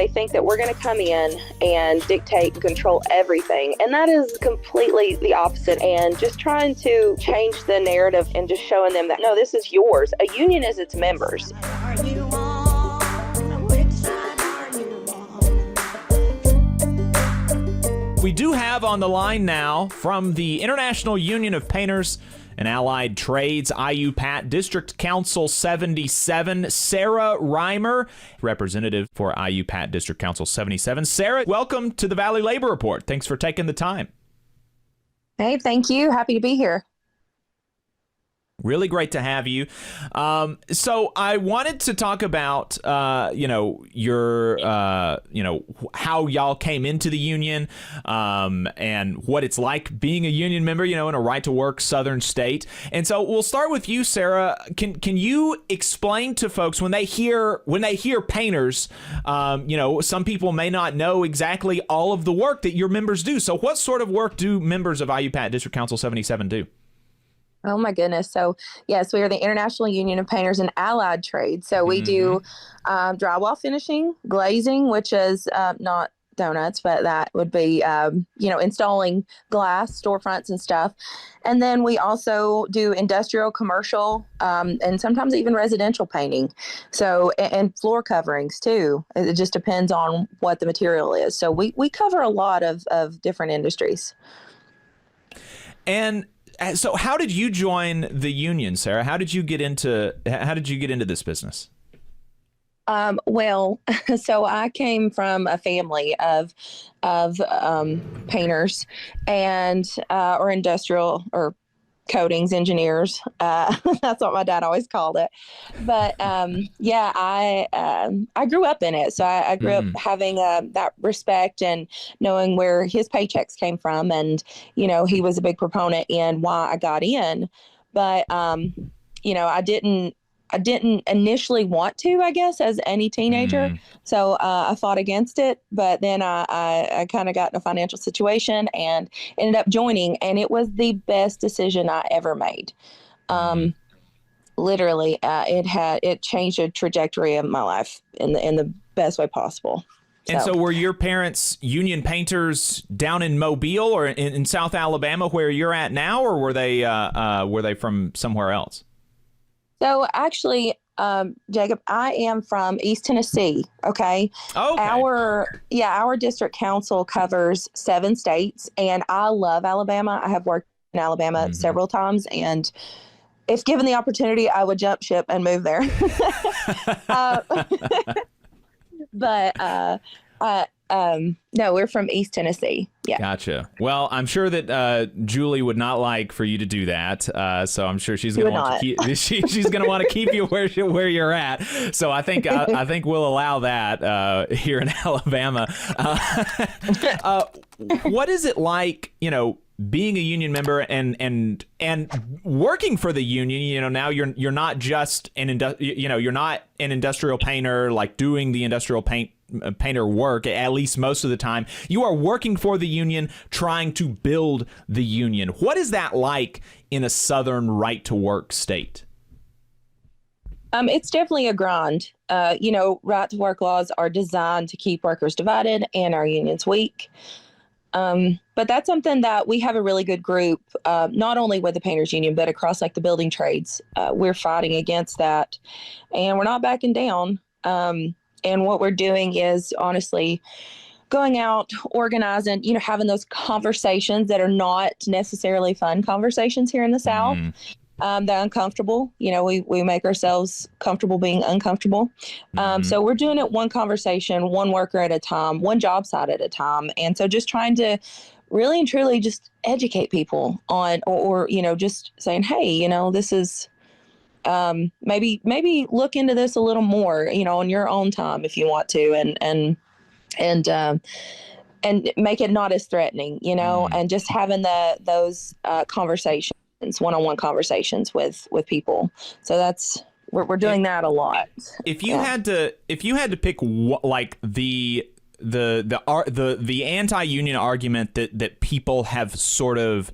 they think that we're going to come in and dictate and control everything. And that is completely the opposite. And just trying to change the narrative and just showing them that, no, this is yours. A union is its members. Are you on? Which side are you on? We do have on the line now from the International Union of Painters and Allied Trades, IUPAT District Council 77, Sarah Reimer, representative for IUPAT District Council 77. Sarah, welcome to the Valley Labor Report. Thanks for taking the time. Hey, thank you. Happy to be here. Really great to have you. So I wanted to talk about, your, how y'all came into the union and what it's like being a union member, in a right-to-work southern state. And so we'll start with you, Sarah. Can you explain to folks when they hear painters, some people may not know exactly all of the work that your members do. So what sort of work do members of IUPAT District Council 77 do? Oh my goodness. So yes, we are the International Union of Painters and Allied Trades. So we do drywall finishing, glazing, which is not donuts, but that would be, installing glass, storefronts and stuff. And then we also do industrial, commercial, and sometimes even residential painting. So, and floor coverings too. It just depends on what the material is. So we cover a lot of different industries. And so how did you join the union, Sarah? How did you get into this business? Well, so I came from a family of painters and or industrial or coatings engineers. That's what my dad always called it. But I grew up in it. So I grew up having that respect and knowing where his paychecks came from. And, he was a big proponent in why I got in. But, I didn't initially want to, I guess, as any teenager. So I fought against it. But then I kind of got in a financial situation and ended up joining. And it was the best decision I ever made. Literally, it changed the trajectory of my life in the best way possible. And so were your parents union painters down in Mobile or in South Alabama where you're at now, or were they from somewhere else? So actually, Jacob, I am from East Tennessee. Okay. Okay. Our district council covers 7 states, and I love Alabama. I have worked in Alabama several times, and if given the opportunity, I would jump ship and move there. No, we're from East Tennessee. Yeah. Gotcha. Well, I'm sure that Julie would not like for you to do that. So I'm sure she's going to want to keep she's going to want to keep you where you're at. So I think we'll allow that here in Alabama. What is it like, being a union member and working for the union? Now you're not just you're not an industrial painter, like doing the industrial painter work, at least most of the time. You are working for the union, trying to build the union. What is that like in a southern right-to-work state? It's definitely a grind. Right-to-work laws are designed to keep workers divided and our unions weak. But that's something that we have a really good group, not only with the Painters Union, but across like the building trades. We're fighting against that, and we're not backing down. And what we're doing is honestly going out, organizing, having those conversations that are not necessarily fun conversations here in the South. They're uncomfortable. We make ourselves comfortable being uncomfortable. So we're doing it one conversation, one worker at a time, one job site at a time. And so just trying to really and truly just educate people on, or just saying, hey, this is, maybe look into this a little more, on your own time if you want to, and make it not as threatening, and just having those conversations, one-on-one conversations with people. So that's we're doing that a lot. If you had to pick like the anti-union argument that people have sort of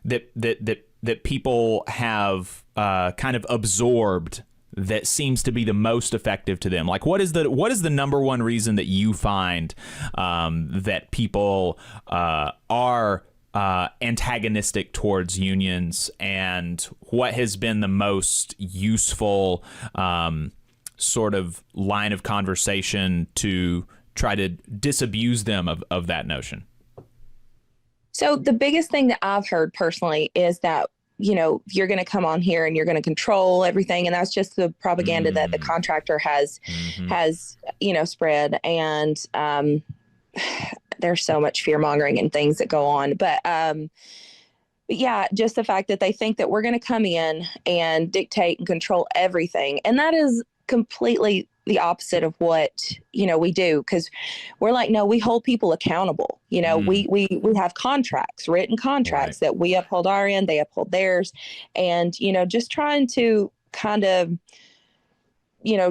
that people have kind of absorbed that seems to be the most effective to them? Like, what is the number one reason that you find that people are antagonistic towards unions, and what has been the most useful sort of line of conversation to try to disabuse them of that notion? So the biggest thing that I've heard personally is that, you're going to come on here and you're going to control everything. And that's just the propaganda that the contractor has, spread. And there's so much fear mongering and things that go on. But yeah, just the fact that they think that we're going to come in and dictate and control everything. And that is completely the opposite of what, we do. Because we're like, no, we hold people accountable. We have contracts, written contracts that we uphold our end, they uphold theirs. And, just trying to kind of,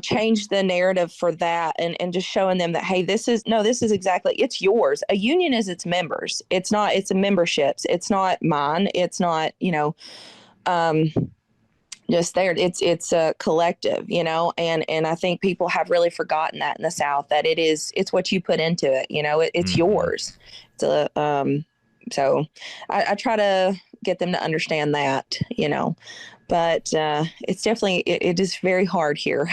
change the narrative for that and just showing them that, hey, this is exactly, it's yours. A union is its members. It's a memberships. It's not mine. It's not, just there. It's a collective, and I think people have really forgotten that in the South, that it's what you put into it. It's yours. So I try to get them to understand that, but it's definitely, it is very hard here.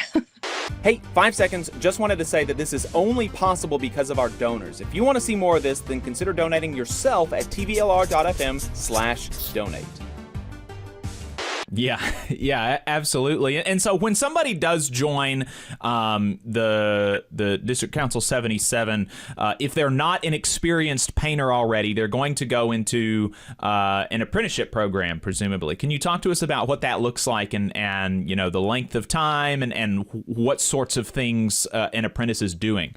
Hey, 5 seconds. Just wanted to say that this is only possible because of our donors. If you want to see more of this, then consider donating yourself at tvlr.fm/donate. Yeah, absolutely. And so when somebody does join the District Council 77, if they're not an experienced painter already, they're going to go into an apprenticeship program, presumably. Can you talk to us about what that looks like and the length of time and what sorts of things an apprentice is doing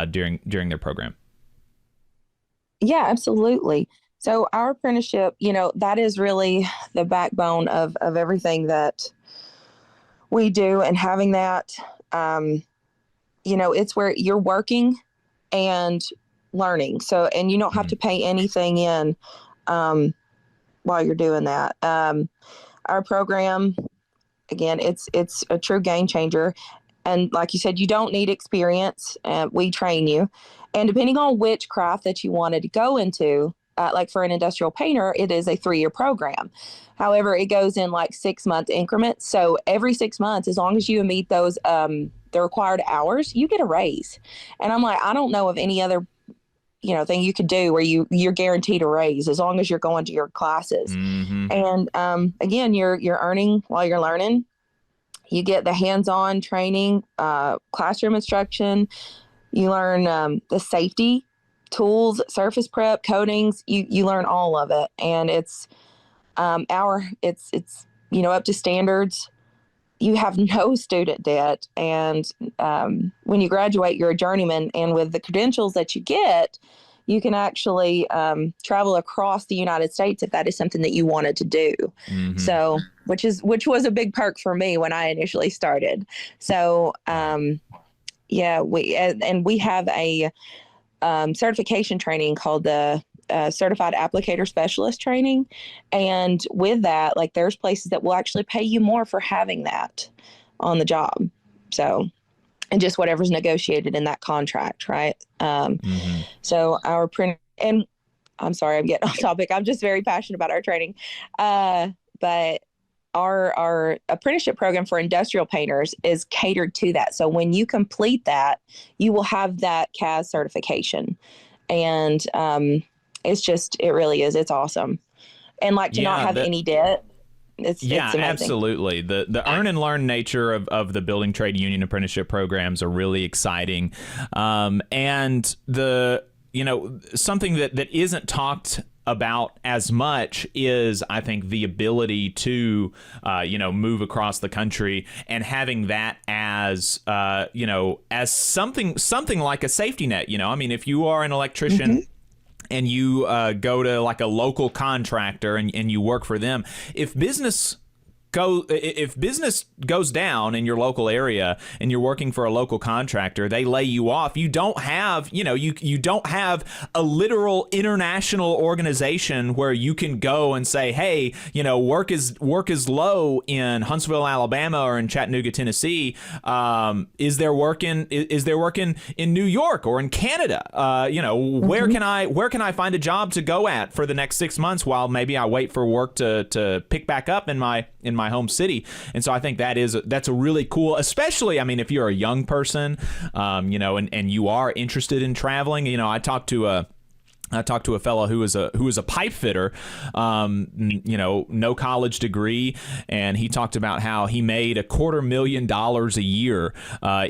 during their program? Yeah, absolutely. So our apprenticeship, that is really the backbone of everything that we do. And having that, it's where you're working and learning. So, and you don't have to pay anything in while you're doing that. Our program, again, it's a true game changer. And like you said, you don't need experience. We train you. And depending on which craft that you wanted to go into, like for an industrial painter, it is a 3-year program. However, it goes in like 6-month increments. So every 6 months, as long as you meet those, the required hours, you get a raise. And I'm like, I don't know of any other, thing you could do where you're guaranteed a raise as long as you're going to your classes. And again, you're earning while you're learning. You get the hands-on training, classroom instruction. You learn the safety tools, surface prep, coatings, you learn all of it. And it's up to standards. You have no student debt. And when you graduate, you're a journeyman. And with the credentials that you get, you can actually travel across the United States if that is something that you wanted to do. So, which was a big perk for me when I initially started. So, we have a certification training called the Certified Applicator Specialist training. And with that, like there's places that will actually pay you more for having that on the job. So, and just whatever's negotiated in that contract, right? So our and I'm sorry, I'm getting off topic. I'm just very passionate about our training. But our apprenticeship program for industrial painters is catered to that. So when you complete that, you will have that CAS certification. And it really is. It's awesome. And like to not have any debt. It's amazing. Absolutely. The earn and learn nature of the building trade union apprenticeship programs are really exciting. And something that isn't talked about as much is, I think, the ability to, move across the country and having that as, as something like a safety net. If you are an electrician and you go to like a local contractor and you work for them, if business if business goes down in your local area and you're working for a local contractor, they lay you off. You don't have, you don't have a literal international organization where you can go and say, hey, work is low in Huntsville, Alabama, or in Chattanooga, Tennessee. Is there work in New York or in Canada? Where can I find a job to go at for the next 6 months while maybe I wait for work to pick back up in my home city? And so I think that's a really cool, especially, I mean, if you're a young person, and you are interested in traveling. I talked to a fellow who was a pipe fitter, no college degree, and he talked about how he made $250,000 a year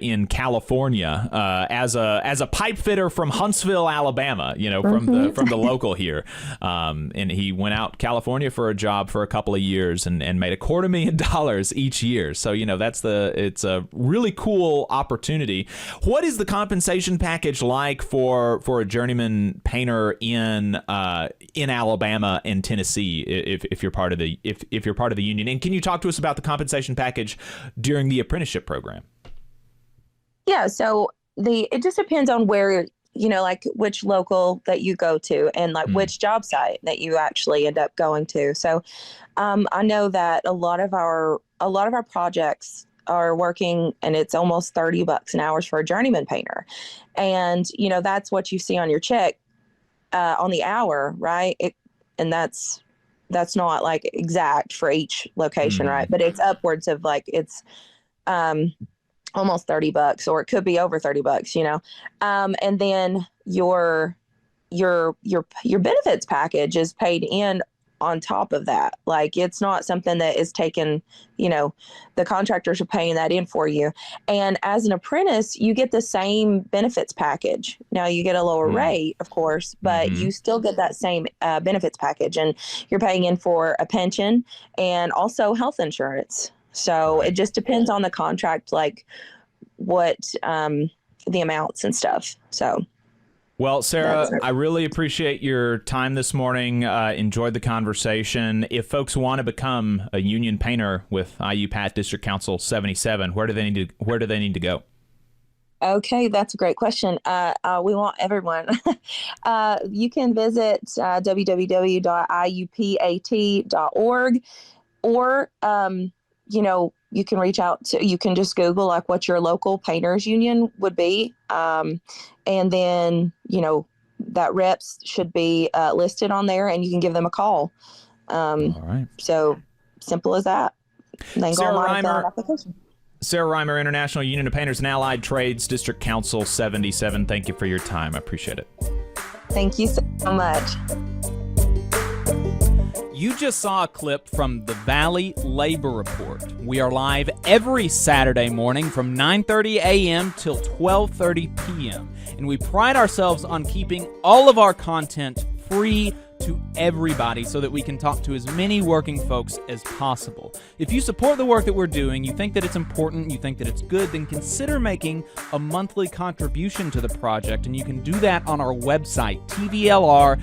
in California as a pipe fitter from Huntsville, Alabama, from the local here, and he went out California for a job for a couple of years and made $250,000 each year. So it's a really cool opportunity. What is the compensation package like for a journeyman painter in Alabama and Tennessee if you're part of the union? And can you talk to us about the compensation package during the apprenticeship program? Yeah, so it just depends on where, like which local that you go to and like which job site that you actually end up going to. So I know that a lot of our projects are working, and it's almost $30 an hour for a journeyman painter. And, that's what you see on your check on the hour, right? And that's not like exact for each location, right? But it's upwards of like, it's almost $30, or it could be over $30, and then your benefits package is paid in on top of that. Like, it's not something that is taken, the contractors are paying that in for you. And as an apprentice, you get the same benefits package. Now you get a lower rate, of course, but you still get that same benefits package, and you're paying in for a pension and also health insurance. So it just depends on the contract, like what the amounts and stuff. So. Well, Sarah, I really appreciate your time this morning. Enjoyed the conversation. If folks want to become a union painter with IU Pat District Council 77, where do they need to go? Okay, that's a great question. We want everyone. You can visit www.iupat.org, or you can reach out to, you can just Google like what your local painters union would be. And then, that reps should be listed on there, and you can give them a call. All right. So simple as that. Then Sarah go online Reimer, application. Sarah Reimer, International Union of Painters and Allied Trades, District Council 77. Thank you for your time. I appreciate it. Thank you so much. You just saw a clip from the Valley Labor Report. We are live every Saturday morning from 9:30 a.m. till 12:30 p.m. And we pride ourselves on keeping all of our content free to everybody so that we can talk to as many working folks as possible. If you support the work that we're doing, you think that it's important, you think that it's good, then consider making a monthly contribution to the project, and you can do that on our website, tvlr.fm.